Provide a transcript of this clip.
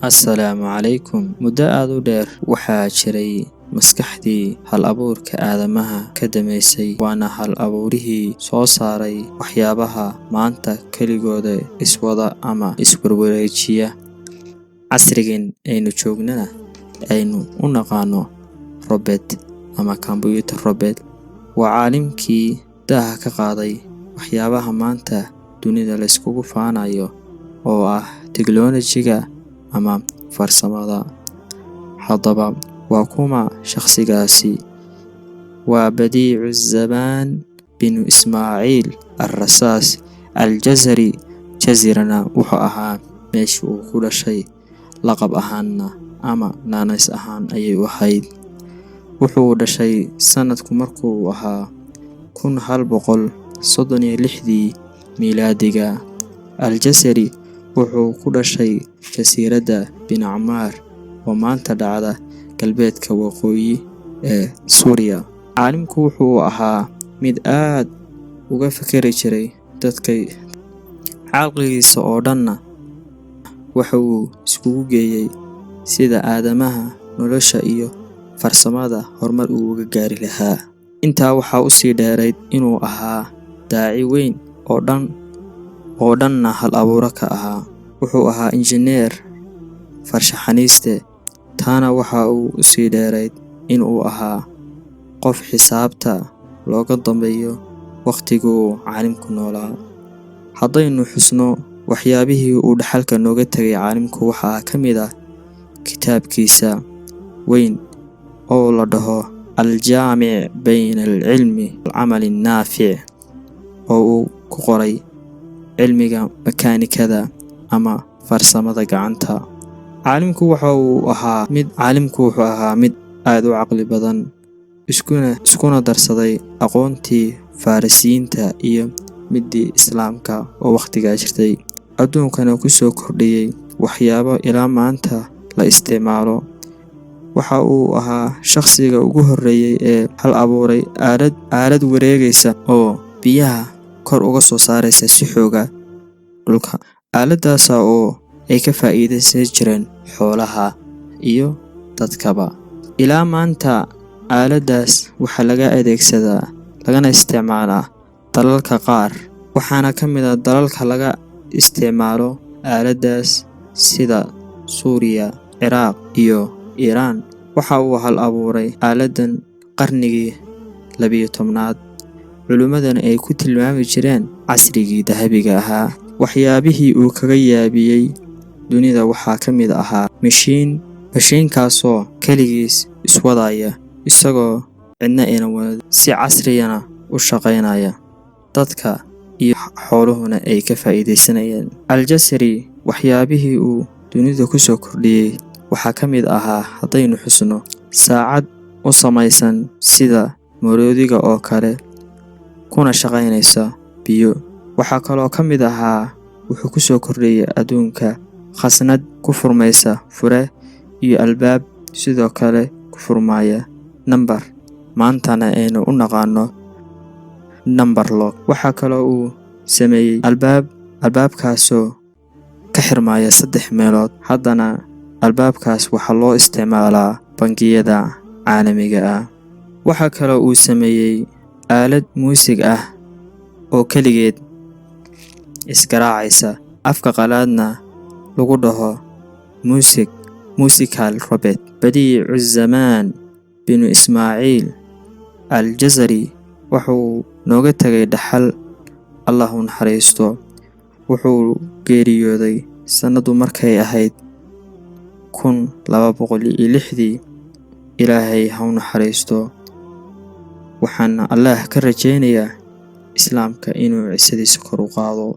Assalaamu calaykum. Muddo aad u dheer waxaa jiray maskaxdii hal-abuurka aadamaha ka damaysay, waana hal-abuurihii soo saaray waxyaabaha maanta keligooda iswada ama iswarwareejiya. Casrigan aynu joognana aynu u naqaano robot ama computer robot, waa caalimkii daaha ka qaaday waxyaabaha maanta dunida la iskugu faanayo oo ah teknoolojiga ama farsamada. Haddaba waa kuma shakhsigaasi? Waa Badiicu Zamaan binu Ismaaciil al-Rasaas al-Jazari. Jazirana wuxuu ahaa meeshii uu ku dhashay, laqab ahaanna ama naanays ahaan ayay u ahayd. Wuxuu dhashay sanadku markuu ahaa 1136 miilaadiga. Al-Jazari wuxuu ku dhashay jasiiradda bin Camaar oo maanta dhacda galbeedka waqooyi ee Suuriya. Caalimku wuxuu ahaa mid aad uga fikiri jiray dadka, caqligiisa oo dhanna waxa uu iskugu geeyay sida aadamaha nolosha iyo farsamada horumar uga gaari lahaa. Intaa waxaa u sii dheerayd inuu ahaa daaci weyn oo dhanna hal-abuuro ka ahaa. Wuxuu ahaa injineer, farshaxaniste. Taana waxa uu u sii dheerayd inuu ahaa qof xisaabta looga dambeeyo waqtiguu caalimku noolaa. Haddaynu xusno waxyaabihii uu dhaxalka nooga tegay caalimku, waxaa ka mid ah kitaabkiisa weyn oo la dhaho Al-Jaamic bayna al-cilmi wal-camal an-naafic, oo uu ku qoray cilmiga makaanikada ama farsamada gacanta. Caalimku wuxuu ahaa mid aad u caqli badan, iskuna darsaday aqoontii Farisiyiinta iyo midii Islaamka oo waqtigaa jirtay, adduunkana ku soo kordhiyay waxyaabo ilaa maanta la isticmaalo. Waxa uu ahaa shakhsiga ugu horreeyay ee hal abuuray aalad wareegaysa oo biyaha kor uga soo saaraysa si xooga dhulka. Aaladaas oo ay ka faa'iideysan jireen xoolaha iyo dadkaba. Ilaa maanta aaladaas waxaa laga adeegsadaa lagana isticmaalaa dalalka qaar, waxaana ka mid ah dalalka laga isticmaalo aaladaas sida Suuriya, Ciraaq iyo Iiraan. Waxa uu hal abuuray aaladan qarnigii 12aad, culimmadana ay ku tilmaami jireen casrigii dahabiga ahaa. Waxyaabihii uu kaga yaabiyey dunida waxaa ka mid ahaa mashiinkaasoo keligiis iswadaya, isagoo cidna aynan wadin, si casriyana u shaqaynaya, dadka iyo xooluhuna ay ka faa'iideysanayeen. Al-Jazari waxyaabihii uu dunida ku soo kordhiyey waxaa ka mid ahaa, haddaynu xusno, saacad u samaysan sida maroodiga oo kale, kuna shaqaynaysa biyo. Waxaa kaloo ka mid ahaa wuxuu ku soo kordhiyey adduunka khasnad ku furmaysa fure iyo albaab sidoo kale ku furmaya nambar, maantana aynu u naqaano number lock. Waxaa kaloo uu sameeyey albaabkaasoo ka xirmaya 3 meelood. Haddana albaabkaas waxaa loo isticmaalaa bangiyada caalamiga ah. Waxaa kaloo uu sameeyey aalad muusig ah oo keligeed isgaraacaysa, afka qalaadna lagu dhaho musical robot. Badiicu Zamaan binu Ismaaciil al-Jazari wuxuu nooga tegay dhaxal, Allah u naxariisto. Wuxuu geeriyooday sanadu markay ahayd 1206. Ilaahay ha u naxariisto. Waxaan Allah ka rajaynayaa Islaamka inuu cisadiisa kor u qaado.